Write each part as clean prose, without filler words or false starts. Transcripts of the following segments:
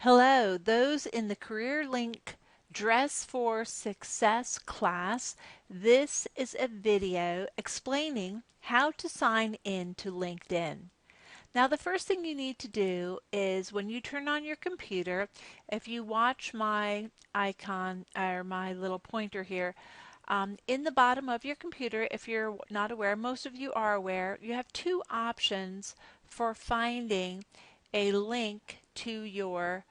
Hello, those in the CareerLink Dress for Success class. This is a video explaining how to sign in to LinkedIn. Now, the first thing you need to do is when you turn on your computer, if you watch my icon or my little pointer here, in the bottom of your computer, if you're not aware, most of you are aware, you have two options for finding a link to your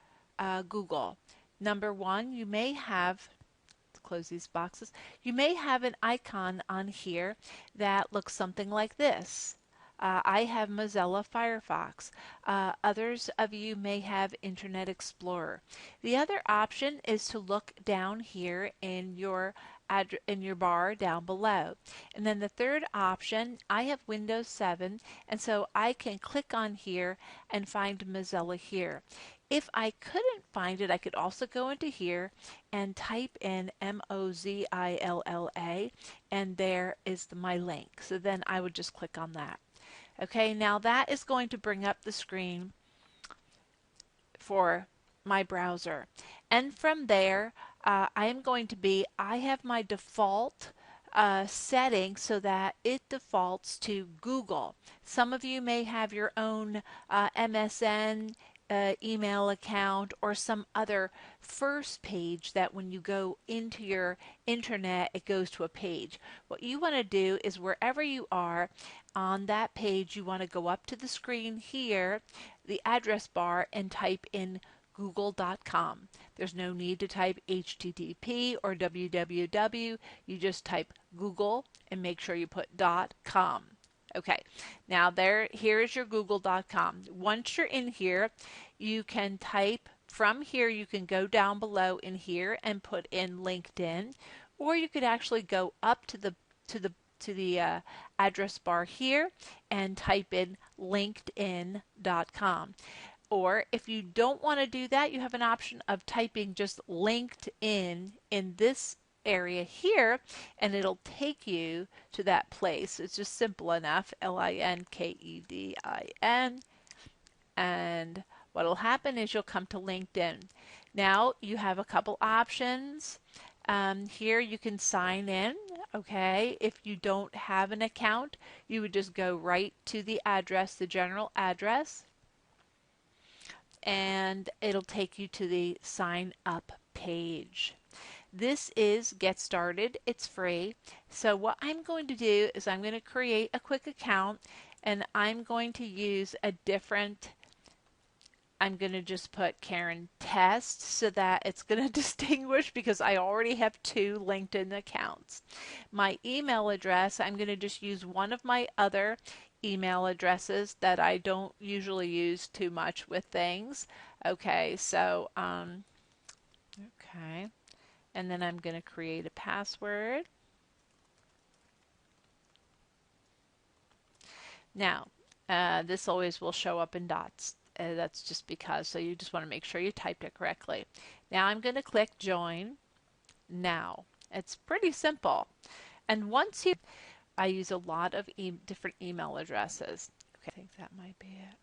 Google. Number one, you may have, close these boxes, you may have an icon on here that looks something like this. I have Mozilla Firefox. Others of you may have Internet Explorer. The other option is to look down here in your bar down below. And then the third option, I have Windows 7, and so I can click on here and find Mozilla here. If I couldn't find it, I could also go into here and type in Mozilla, and there is my link. So then I would just click on that. Okay, now that is going to bring up the screen for my browser. And from there, I have my default setting so that it defaults to Google. Some of you may have your own MSN email account or some other first page that when you go into your internet, it goes to a page. What you want to do is wherever you are on that page, you want to go up to the screen here, the address bar, and type in google.com. There's no need to type HTTP or www. You just type Google and make sure you put .com. Okay, now here is your google.com. Once you're in here, you can type from here, you can go down below in here and put in LinkedIn, or you could actually go up to the address bar here and type in linkedin.com. Or if you don't want to do that, you have an option of typing just LinkedIn in this area here, and it'll take you to that place. It's just simple enough, LinkedIn, and what will happen is you'll come to LinkedIn. Now you have a couple options. Here you can sign in. Okay, if you don't have an account, you would just go right to the address, the general address, and it'll take you to the sign up page. This is Get Started. It's free. So what I'm going to do is I'm going to create a quick account, and I'm going to use I'm going to just put Karen Test so that it's going to distinguish because I already have two LinkedIn accounts. My email address, I'm going to just use one of my other email addresses that I don't usually use too much with things. Okay, so, okay. And then I'm going to create a password. Now, this always will show up in dots. That's just because, so you just want to make sure you typed it correctly. Now I'm going to click Join Now. It's pretty simple. And I use a lot of different email addresses. Okay, I think that might be it.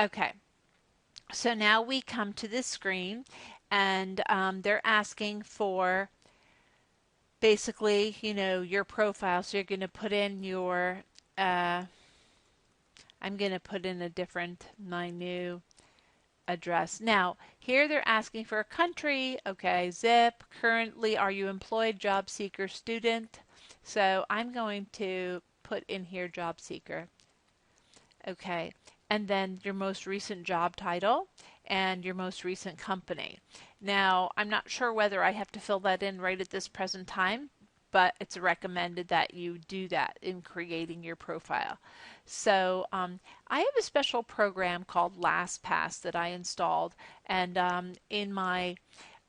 Okay, so now we come to this screen, and they're asking for basically, your profile. So you're going to put in your, I'm going to put in my new address. Now, here they're asking for a country. Okay, zip. Currently, are you employed, job seeker, student? So I'm going to put in here job seeker. Okay, and then your most recent job title and your most recent company. Now, I'm not sure whether I have to fill that in right at this present time, but it's recommended that you do that in creating your profile. So I have a special program called LastPass that I installed, and in my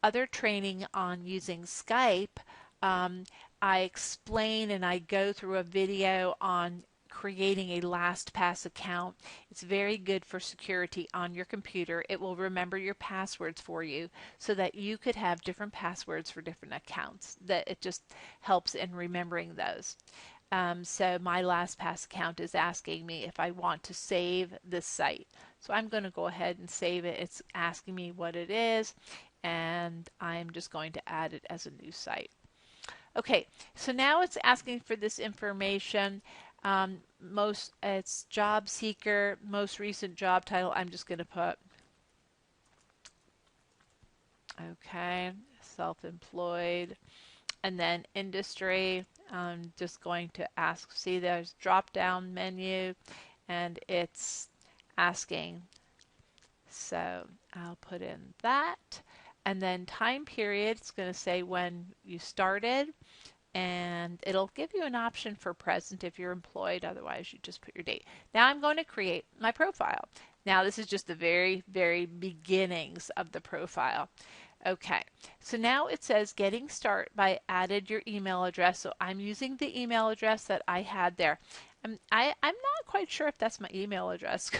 other training on using Skype, I explain and I go through a video on creating a LastPass account. It's very good for security on your computer. It will remember your passwords for you so that you could have different passwords for different accounts. That it just helps in remembering those. So my LastPass account is asking me if I want to save this site. So I'm going to go ahead and save it. It's asking me what it is, and I'm just going to add it as a new site. Okay, so now it's asking for this information. It's job seeker, most recent job title. I'm just going to put, okay, self-employed, and then industry. I'm just going to ask, see there's drop down menu and it's asking. So I'll put in that. And then time period, it's going to say when you started, and it'll give you an option for present if you're employed. Otherwise, you just put your date. Now I'm going to create my profile. Now this is just the very, very beginnings of the profile. Okay, so now it says getting start by added your email address. So I'm using the email address that I had there. I'm not quite sure if that's my email address.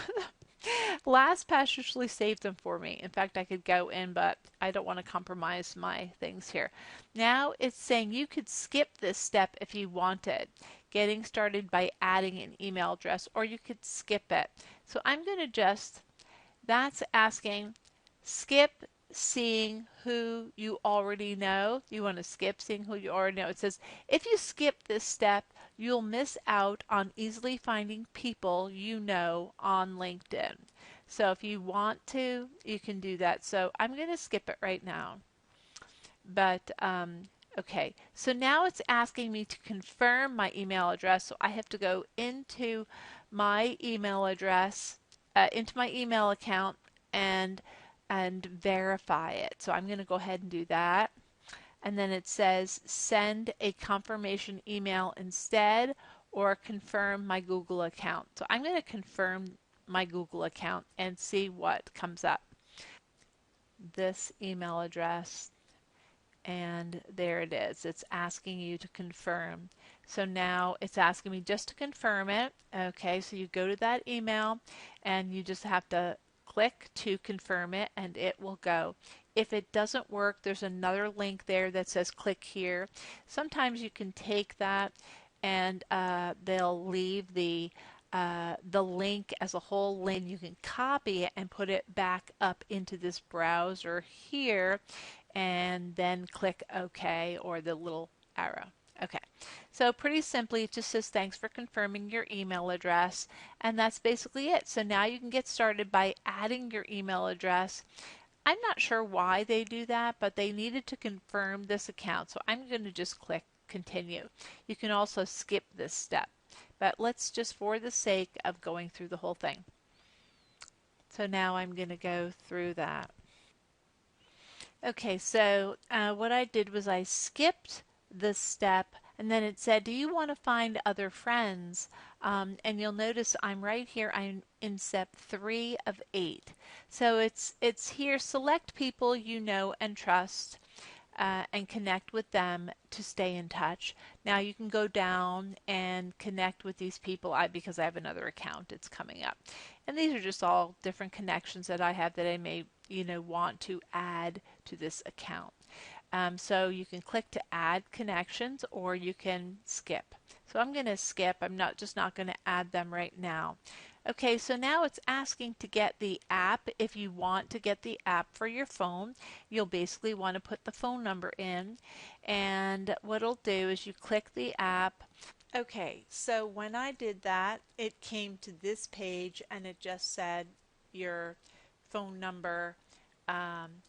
LastPass usually saved them for me. In fact, I could go in, but I don't want to compromise my things here. Now it's saying you could skip this step if you wanted, getting started by adding an email address, or you could skip it. So I'm going to just, that's asking skip seeing who you already know. You want to skip seeing who you already know. It says if you skip this step, you'll miss out on easily finding people you know on LinkedIn. So if you want to, you can do that. So I'm going to skip it right now. But okay, so now it's asking me to confirm my email address. So I have to go into my email address, into my email account, and verify it. So I'm going to go ahead and do that. And then it says send a confirmation email instead, or confirm my Google account. So I'm going to confirm my Google account and see what comes up. This email address, and there it is. It's asking you to confirm. So now it's asking me just to confirm it. Okay, so you go to that email and you just have to click to confirm it and it will go. If it doesn't work, there's another link there that says click here. Sometimes you can take that and they'll leave the link as a whole link. You can copy it and put it back up into this browser here and then click OK or the little arrow. Okay, so pretty simply it just says thanks for confirming your email address, and that's basically it. So now you can get started by adding your email address. I'm not sure why they do that, but they needed to confirm this account. So I'm going to just click continue. You can also skip this step, but let's just for the sake of going through the whole thing. So now I'm going to go through that. Okay, so what I did was I skipped this step and then it said, do you want to find other friends? And you'll notice I'm right here. I'm in step 3 of 8. So it's here, select people you know and trust and connect with them to stay in touch. Now you can go down and connect with these people because I have another account. It's coming up. And these are just all different connections that I have that I may want to add to this account. So you can click to add connections or you can skip. So I'm going to skip. I'm not going to add them right now. Okay, so now it's asking to get the app. If you want to get the app for your phone, you'll basically want to put the phone number in. And what it'll do is you click the app. Okay, so when I did that, it came to this page and it just said your phone number. Um,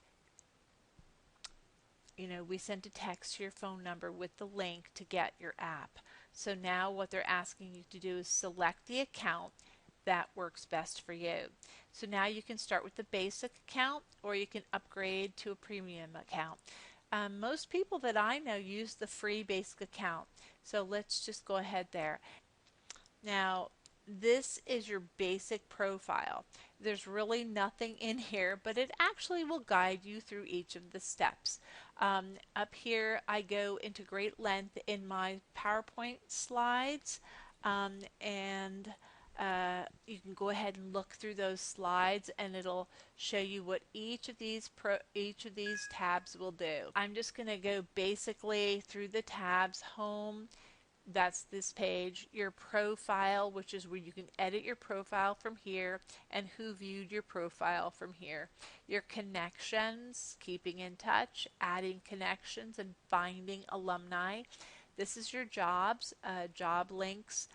we sent a text to your phone number with the link to get your app. So now what they're asking you to do is select the account that works best for you. So now you can start with the basic account or you can upgrade to a premium account. Most people that I know use the free basic account. So let's just go ahead there. Now, this is your basic profile. There's really nothing in here, but it actually will guide you through each of the steps. Up here, I go into great length in my PowerPoint slides, and you can go ahead and look through those slides, and it'll show you what each of these tabs will do. I'm just going to go basically through the tabs: home, That's this page. Your profile, which is where you can edit your profile from here, and who viewed your profile from here. Your connections, keeping in touch, adding connections, and finding alumni. This is your jobs, job links.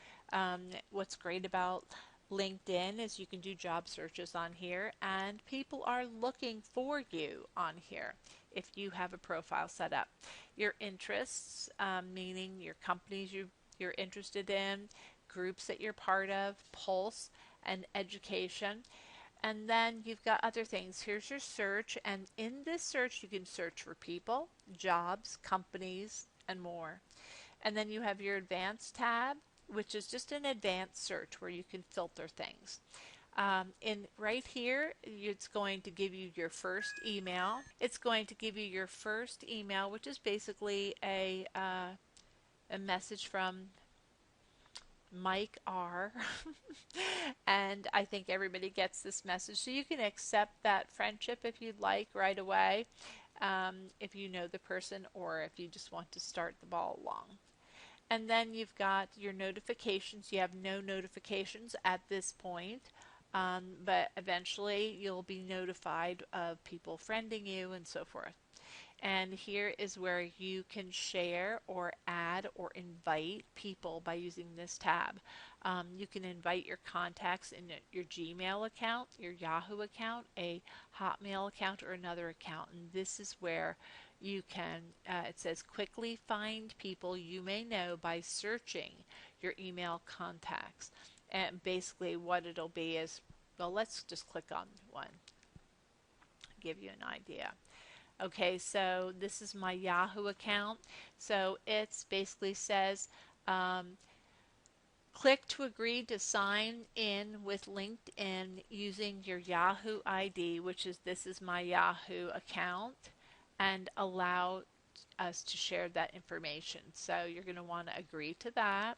What's great about LinkedIn is you can do job searches on here, and people are looking for you on here if you have a profile set up. Your interests, meaning your companies you're interested in, groups that you're part of, pulse, and education. And then you've got other things. Here's your search, and in this search, you can search for people, jobs, companies, and more. And then you have your advanced tab, which is just an advanced search where you can filter things. In right here, it's going to give you your first email. It's going to give you your first email, which is basically a message from Mike R. And I think everybody gets this message. So you can accept that friendship if you'd like right away, if you know the person or if you just want to start the ball along. And then you've got your notifications. You have no notifications at this point, but eventually you'll be notified of people friending you and so forth. And here is where you can share or add or invite people by using this tab. You can invite your contacts in your Gmail account, your Yahoo account, a Hotmail account, or another account. And this is where you can, it says, quickly find people you may know by searching your email contacts. And basically what it'll be is, well, let's just click on one, give you an idea. Okay, so this is my Yahoo account. So it's basically says, click to agree to sign in with LinkedIn using your Yahoo ID, which is this is my Yahoo account, and allow us to share that information. So you're going to want to agree to that.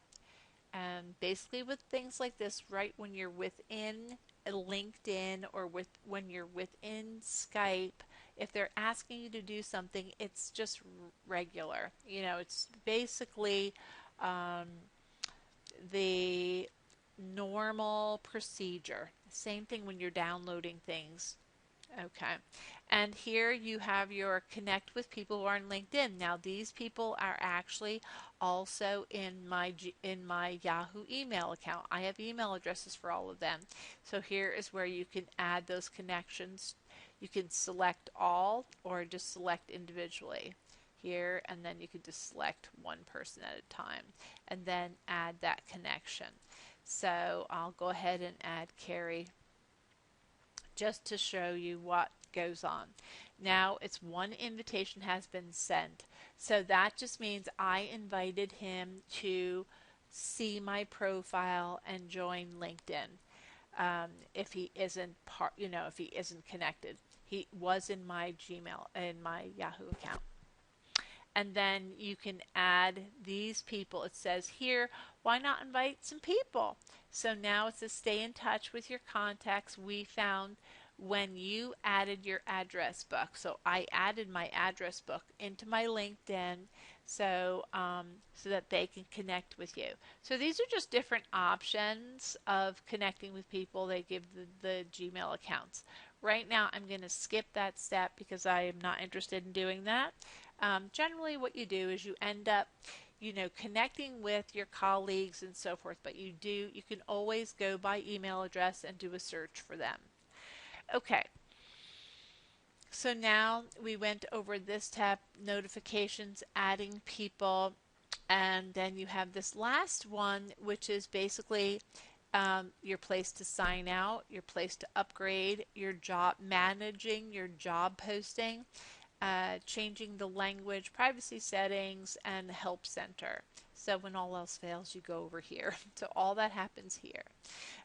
And basically with things like this, right when you're within LinkedIn or when you're within Skype, if they're asking you to do something, it's just regular. You know, it's basically um, the normal procedure. Same thing when you're downloading things. Okay. And here you have your connect with people who are on LinkedIn. Now these people are actually also in my Yahoo email account. I have email addresses for all of them. So here is where you can add those connections. You can select all or just select individually here, and then you can just select one person at a time and then add that connection. So I'll go ahead and add Carrie just to show you what goes on. Now it's one invitation has been sent. So that just means I invited him to see my profile and join LinkedIn. If he isn't if he isn't connected, he was in my Gmail, in my Yahoo account. And then you can add these people. It says here, why not invite some people? So now it says stay in touch with your contacts we found when you added your address book. So I added my address book into my LinkedIn so that they can connect with you. So these are just different options of connecting with people. They give the Gmail accounts. Right now I'm going to skip that step because I am not interested in doing that. Generally what you do is you end up connecting with your colleagues and so forth, but you can always go by email address and do a search for them. Okay, so now we went over this tab, notifications, adding people, and then you have this last one, which is basically your place to sign out, your place to upgrade, your job, managing your job posting, changing the language, privacy settings, and help center. So when all else fails, you go over here. So all that happens here.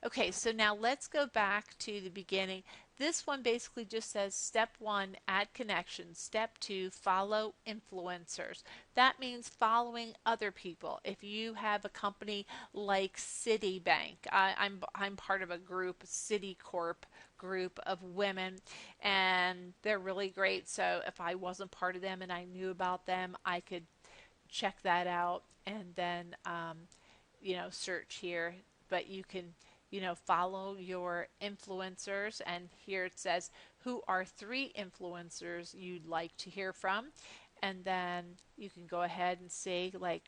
Okay, so now let's go back to the beginning. This one basically just says step 1, add connections. Step 2, follow influencers. That means following other people. If you have a company like Citibank, I'm part of a group, Citicorp group of women, and they're really great. So if I wasn't part of them and I knew about them, I could check that out and then search here, but you can follow your influencers, and here it says who are 3 influencers you'd like to hear from, and then you can go ahead and see, like,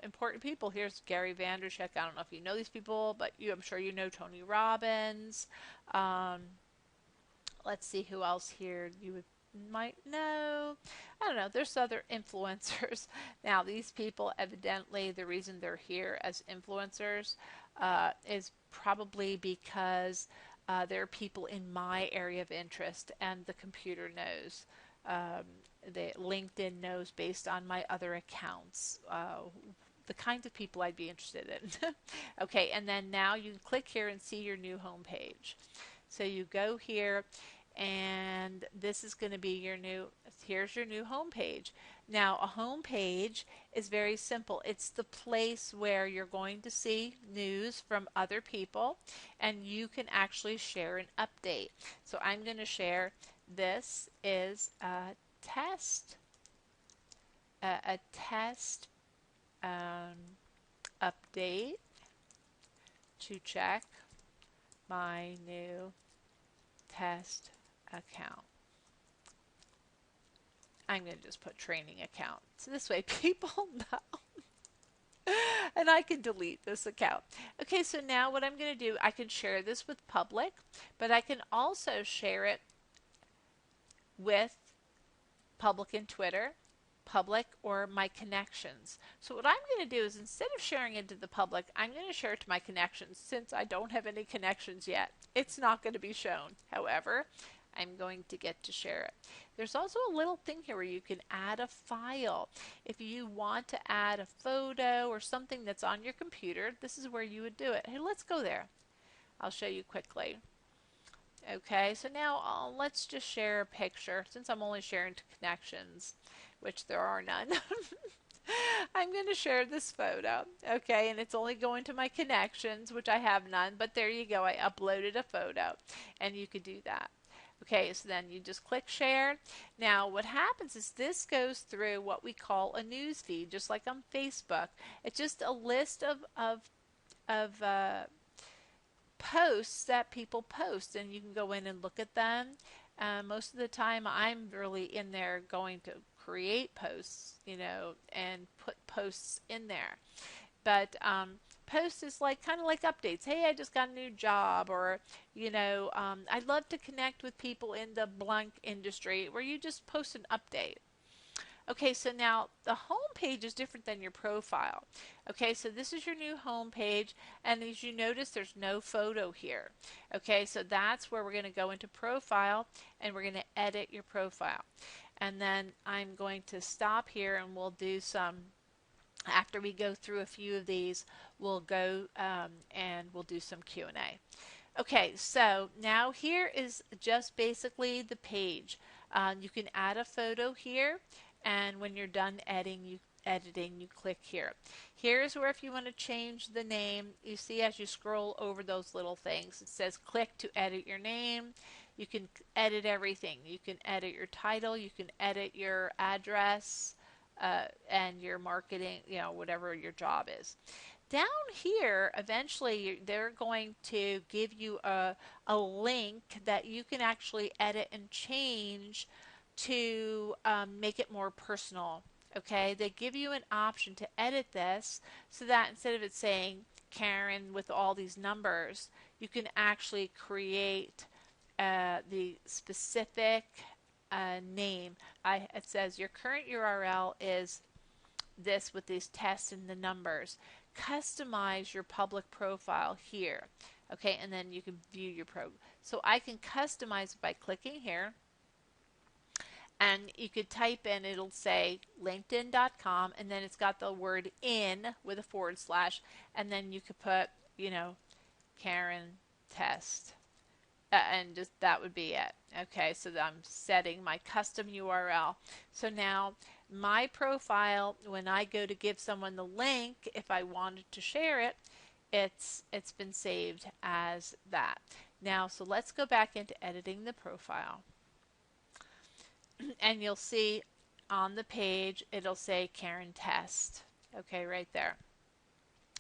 important people. Here's Gary Vandercheck. I don't know if you know these people, but I'm sure you know Tony Robbins. um, let's see who else here you might know. I don't know. There's other influencers. Now, these people, evidently, the reason they're here as influencers is probably because they're people in my area of interest, and the computer knows. Um, the LinkedIn knows based on my other accounts. The kinds of people I'd be interested in. Okay, and then now you can click here and see your new homepage. So you go here, and this is going to be here's your new home page. Now, a home page is very simple. It's the place where you're going to see news from other people, and you can actually share an update. So I'm going to share, this is a test update to check my new test account. I'm going to just put training account. So this way people know. And I can delete this account. Okay, so now what I'm going to do, I can share this with public, but I can also share it with public in Twitter, public, or my connections. So what I'm going to do is, instead of sharing it to the public, I'm going to share it to my connections. Since I don't have any connections yet, it's not going to be shown. However, I'm going to get to share it. There's also a little thing here where you can add a file. If you want to add a photo or something that's on your computer, this is where you would do it. Hey, let's go there. I'll show you quickly. Okay, so now let's just share a picture. Since I'm only sharing to connections, which there are none, I'm going to share this photo. Okay, and it's only going to my connections, which I have none, but there you go. I uploaded a photo, and you could do that. Okay, so then you just click share. Now what happens is this goes through what we call a news feed, just like on Facebook. It's just a list of posts that people post, and you can go in and look at them. Most of the time I'm really in there going to create posts, and put posts in there. But post is like kind of like updates. Hey, I just got a new job, or I'd love to connect with people in the blank industry, where you just post an update. Okay, so now the home page is different than your profile. Okay, so this is your new home page, and as you notice, there's no photo here. Okay, so that's where we're going to go into profile, and we're going to edit your profile. And then I'm going to stop here, and we'll do some, after we go through a few of these, we'll go and we'll do some Q&A. Okay, so now here is just basically the page. You can add a photo here, and when you're done editing, you click here. Here's where, if you want to change the name, you see as you scroll over those little things, it says click to edit your name. You can edit everything. You can edit your title, you can edit your address, and your marketing, whatever your job is. Down here, eventually, they're going to give you a link that you can actually edit and change to make it more personal. Okay, they give you an option to edit this, so that instead of it saying Karen with all these numbers, you can actually create the specific name. It says your current URL is this with these tests and the numbers. Customize your public profile here. Okay, and then you can view your So I can customize it by clicking here, and you could type in, it'll say linkedin.com, and then it's got the word in with a /, and then you could put, Karen test. And just that would be it. Okay, so I'm setting my custom URL. So now my profile, when I go to give someone the link, if I wanted to share it, it's been saved as that. Now, so let's go back into editing the profile. And you'll see on the page, it'll say Karen Test. Okay, right there.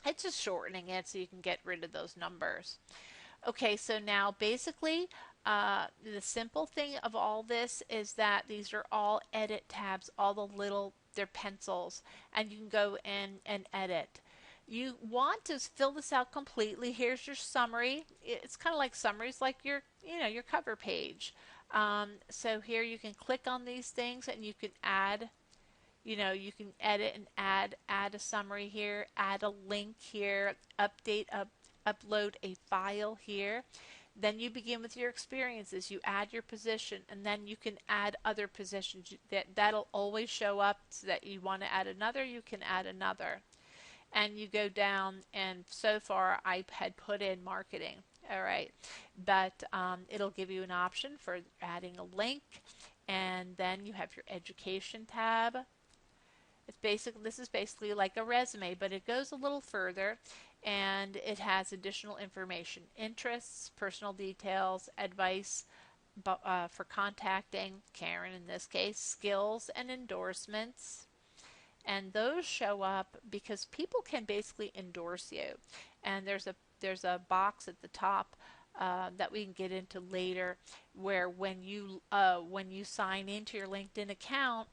It's just shortening it so you can get rid of those numbers. Okay, so now basically, the simple thing of all this is that these are all edit tabs, all the little, they're pencils, and you can go in and edit. You want to fill this out completely. Here's your summary. It's kind of like summaries, like your, your cover page. So here you can click on these things and you can add, you can edit and add a summary here, add a link here, upload a file here. Then you begin with your experiences. You add your position, and then you can add other positions. That'll always show up, so that you want to add another, you can add another. And you go down, and so far I had put in marketing. All right, but it'll give you an option for adding a link, and then you have your education tab. This is basically like a resume, but it goes a little further, and it has additional information: interests, personal details, advice for contacting Karen in this case, skills, and endorsements. And those show up because people can basically endorse you. And there's a box at the top that we can get into later, where when you sign into your LinkedIn account,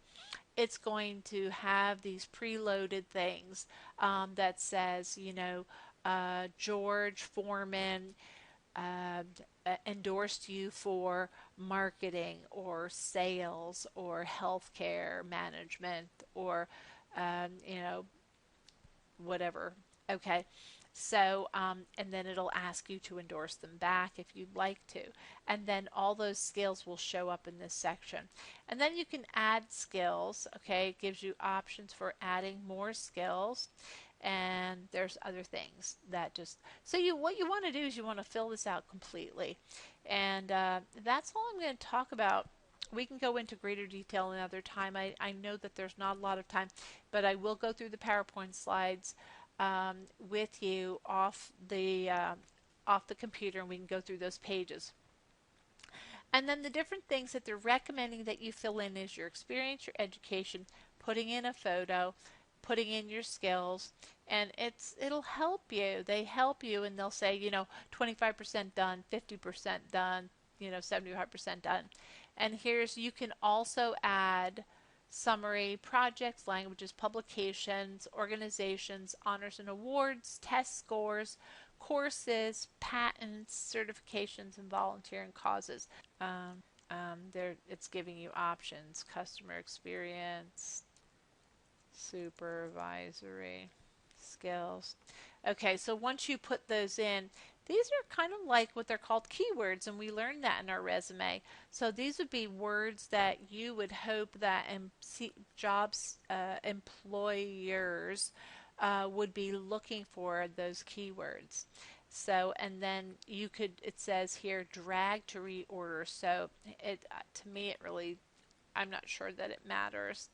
it's going to have these preloaded things that says, George Foreman uh, endorsed you for marketing or sales or healthcare management or, you know, whatever. Okay. So, and then it'll ask you to endorse them back if you'd like to. And then all those skills will show up in this section. And then you can add skills. Okay. It gives you options for adding more skills. And there's other things that just, so what you want to do is you want to fill this out completely. And that's all I'm going to talk about. We can go into greater detail another time. I know that there's not a lot of time, but I will go through the PowerPoint slides with you off the computer, and we can go through those pages. And then the different things that they're recommending that you fill in is your experience, your education, putting in a photo, putting in your skills, and it'll help you. They help you, and they'll say, 25% done, 50% done, 75% done. And you can also add summary, projects, languages, publications, organizations, honors and awards, test scores, courses, patents, certifications, and volunteering causes. It's giving you options: customer experience, supervisory skills. Okay, so once you put those in, these are kind of like what they're called keywords, and we learned that in our resume. So these would be words that you would hope that employers would be looking for those keywords. So, and then it says here, drag to reorder. So to me, I'm not sure that it matters.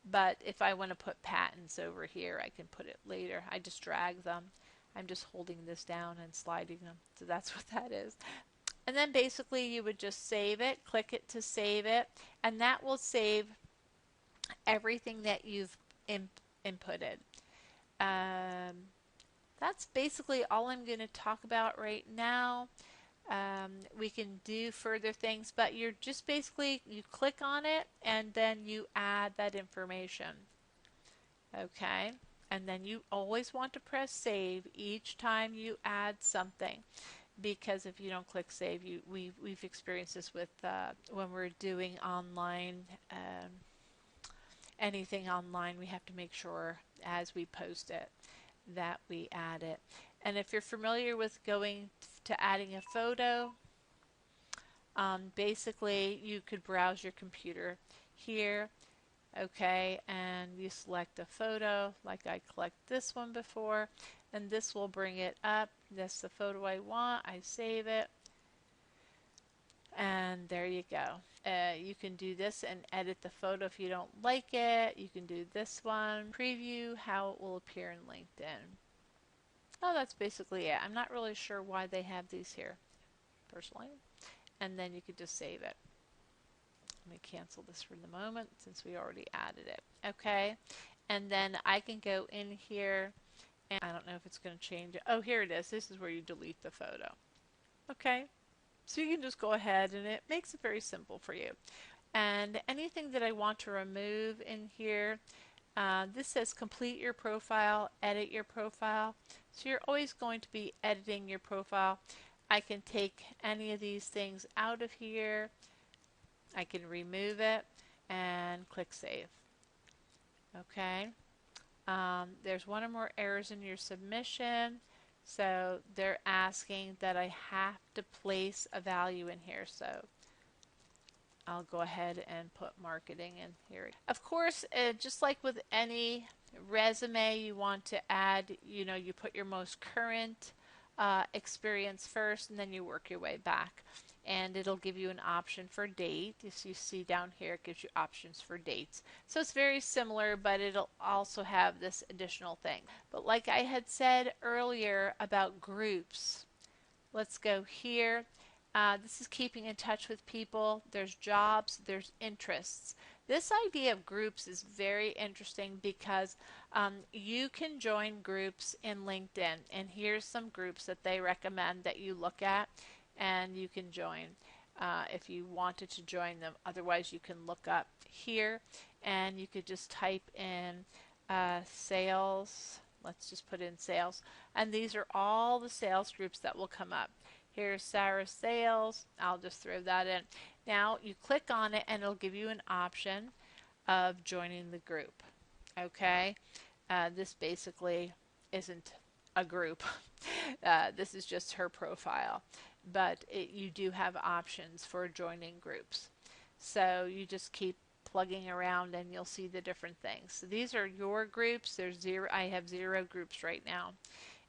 But if I want to put patents over here, I can put it later. I just drag them. I'm just holding this down and sliding them. So that's what that is. And then basically you would just save it, click it to save it, and that will save everything that you've inputted. That's basically all I'm going to talk about right now. We can do further things, but you're just basically, you click on it and then you add that information. Okay, and then you always want to press save each time you add something, because if you don't click save, we've experienced this with when we're doing online, anything online, we have to make sure as we post it that we add it. And if you're familiar with going to adding a photo, basically you could browse your computer here. Okay, and you select a photo, like I clicked this one before, and this will bring it up. That's the photo I want. I save it, and there you go. You can do this and edit the photo if you don't like it. You can do this one, preview how it will appear in LinkedIn. Oh, that's basically it. I'm not really sure why they have these here, personally. And then you could just save it. Let me cancel this for the moment since we already added it. Okay, And then I can go in here and I don't know if it's going to change it. Oh, here it is. This is where you delete the photo. Okay. So you can just go ahead and it makes it very simple for you. And anything that I want to remove in here, this says complete your profile, edit your profile. So you're always going to be editing your profile. I can take any of these things out of here. I can remove it and click save. Okay. There's one or more errors in your submission. So they're asking that I have to place a value in here. So I'll go ahead and put marketing in here. Of course, just like with any resume, you want to add, you put your most current experience first and then you work your way back. And it'll give you an option for date. As you see down here, it gives you options for dates. So it's very similar, but it'll also have this additional thing. But like I had said earlier about groups, let's go here. This is keeping in touch with people. There's jobs, there's interests. This idea of groups is very interesting because you can join groups in LinkedIn. And here's some groups that they recommend that you look at and you can join if you wanted to join them. Otherwise, you can look up here and you could just type in sales. Let's just put in sales. And these are all the sales groups that will come up. Here's Sarah Sales. I'll just throw that in. Now you click on it and it'll give you an option of joining the group. Okay, this basically isn't a group. This is just her profile, but you do have options for joining groups. So you just keep plugging around and you'll see the different things. So these are your groups. There's zero. I have 0 groups right now,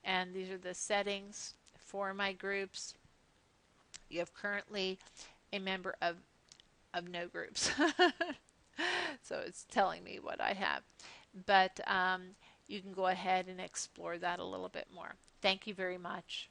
and these are the settings for my groups. You have currently a member of no groups. So it's telling me what I have. But you can go ahead and explore that a little bit more. Thank you very much.